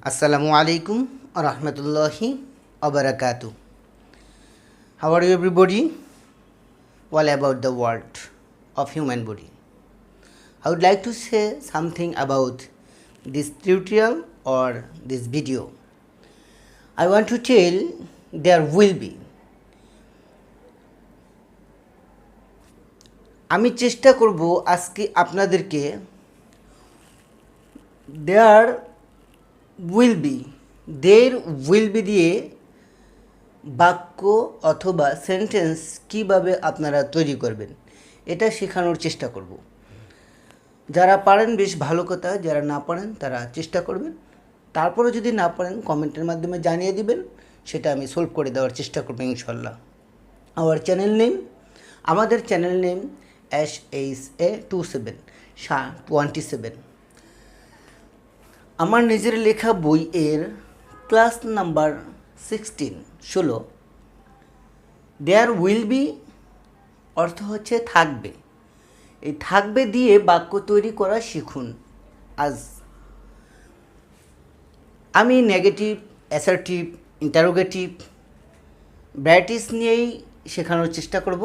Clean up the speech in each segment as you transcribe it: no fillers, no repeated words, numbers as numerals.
Assalamu alaikum warahmatullahi wabarakatuh. How are you everybody? All about the world of human body. I would like to say something about this tutorial or this video. I want to tell there will be. আমি চেষ্টা করব আজকে আপনাদেরকে there will be দিয়ে বাক্য অথবা sentence কিভাবে আপনারা তৈরি করবেন এটা শেখানোর চেষ্টা করব। যারা পারেন বেশ ভালো কথা, যারা না পারেন তারা চেষ্টা করবেন। তারপরে যদি না পারেন কমেন্টের মাধ্যমে জানিয়ে দিবেন, সেটা আমি সলভ করে দেওয়ার চেষ্টা করব ইনশাল্লাহ। আমাদের চ্যানেল নেম SHA27 27। আমার নিজের লেখা বই এর class number 16 there will be অর্থ হচ্ছে থাকবে। এই থাকবে দিয়ে বাক্য তৈরি করা শিখুন। আজ আমি নেগেটিভ, অ্যাসার্টিভ, ইন্টারোগেটিভ, ব্র্যাটিস নিয়েই শেখানোর চেষ্টা করব।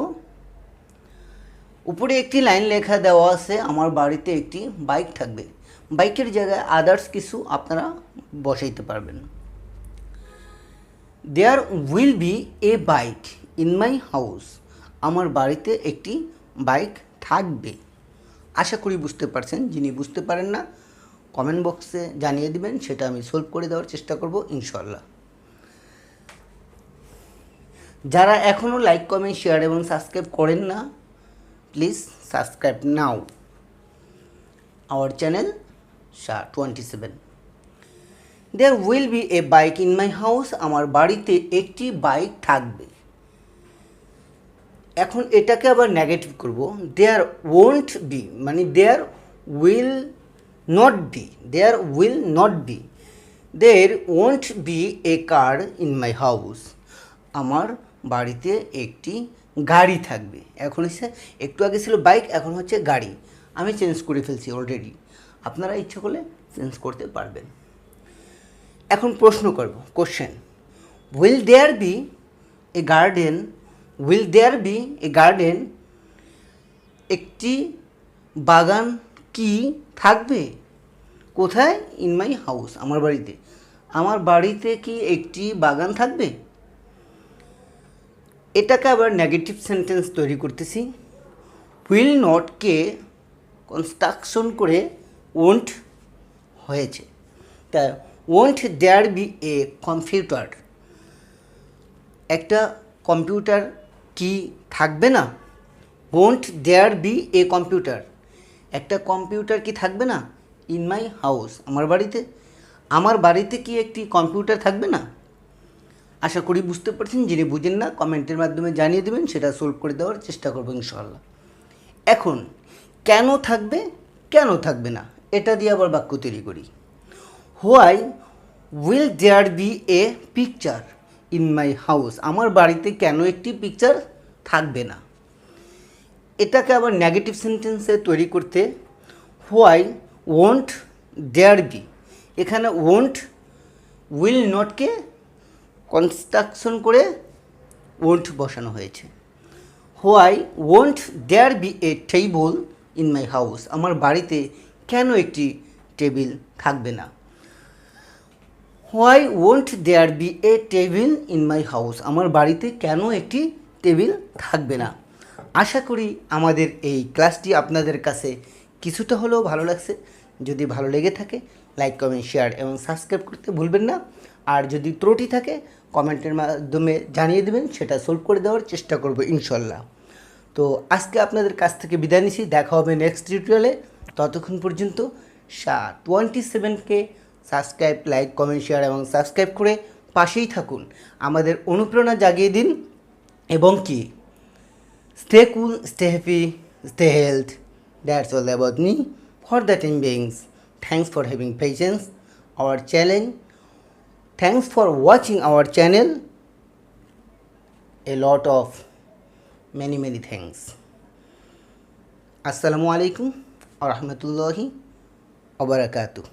উপরে একটি লাইন লেখা দেওয়া আছে, আমার বাড়িতে একটি বাইক থাকবে। বাইকের জায়গায় আদার্স কিছু আপনারা বসাইতে পারবেন। There will be a bike in my house, আমার বাড়িতে একটি বাইক থাকবে। আশা করি বুঝতে পারছেন। যিনি বুঝতে পারেন না কমেন্ট বক্সে জানিয়ে দিবেন, সেটা আমি সলভ করে দেওয়ার চেষ্টা করব ইনশাল্লাহ। যারা এখনও লাইক, কমেন্ট, শেয়ার এবং সাবস্ক্রাইব করেন না, please subscribe now our channel SHA27। There will be a bike in my house, আমার বাড়িতে একটি বাইক থাকবে। এখন এটাকে আবার নেগেটিভ করব। দেয়ার ওয়ন্ট বি মানে there will not be, there will not be, there won't be a car in my house, আমার বাড়িতে একটি গাড়ি থাকবে। এখন হচ্ছে একটু আগে ছিল বাইক, এখন হচ্ছে গাড়ি। আমি চেঞ্জ করে ফেলছি অলরেডি, আপনারা ইচ্ছে করলে চেঞ্জ করতে পারবেন। এখন প্রশ্ন করব, question. Will there be a garden, will there be a garden, একটি বাগান কি থাকবে? কোথায়? ইন মাই হাউস, আমার বাড়িতে। আমার বাড়িতে কি একটি বাগান থাকবে? এটাকে আবার নেগেটিভ সেন্টেন্স তৈরি করতেছি। উইল নটকে কনস্ট্রাকশন করে ওন্ট হয়েছে। তা won't there be a computer, একটা কম্পিউটার কি থাকবে না? Won't there be a computer, একটা কম্পিউটার কি থাকবে না? ইন মাই হাউস, আমার বাড়িতে। আমার বাড়িতে কি একটি কম্পিউটার থাকবে না? আশা করি বুঝতে পারছেন। যিনি বুঝেন না কমেন্টের মাধ্যমে জানিয়ে দেবেন, সেটা সলভ করে দেওয়ার চেষ্টা করবো ইনশাআল্লাহ। এখন কেন থাকবে, কেন থাকবে না, এটা দিয়ে আবার বাক্য তৈরি করি। Why will there be a picture in my house, আমার বাড়িতে কেন একটি পিকচার থাকবে না? এটাকে আবার নেগেটিভ সেন্টেন্সে তৈরি করতে হোয়াই ওয়ন্ট দেয়ার বি, এখানে ওয়ন্ট উইল নটকে কনস্ট্রাকশন করে ওন্ট বসানো হয়েছে। Why won't there be a table in my house, আমার বাড়িতে কেন একটি টেবিল থাকবে না? Why won't there be a table in my house, আমার বাড়িতে কেন একটি টেবিল থাকবে না? আশা করি আমাদের এই ক্লাসটি আপনাদের কাছে কিছুটা হলেও ভালো লাগছে। যদি ভালো লেগে থাকে লাইক, কমেন্ট, শেয়ার এবং সাবস্ক্রাইব করতে ভুলবেন না। আর যদি ত্রুটি থাকে কমেন্টের মাধ্যমে জানিয়ে দেবেন, সেটা সলভ করে দেওয়ার চেষ্টা করব ইনশাল্লাহ। তো আজকে আপনাদের কাছ থেকে বিদায় নিচ্ছি, দেখা হবে নেক্সট টিউটোরিয়ালে। ততক্ষণ পর্যন্ত SHA27কে সাবস্ক্রাইব, লাইক, কমেন্ট, শেয়ার এবং সাবস্ক্রাইব করে পাশেই থাকুন। আমাদের অনুপ্রেরণা জাগিয়ে দিন এবং কি stay cool, stay happy, stay health. That's all about me for the time beings. Thanks for having patience our channel. Thanks for watching our channel. A lot of many thanks. Assalamu alaikum wa rahmatullahi wa barakatuh.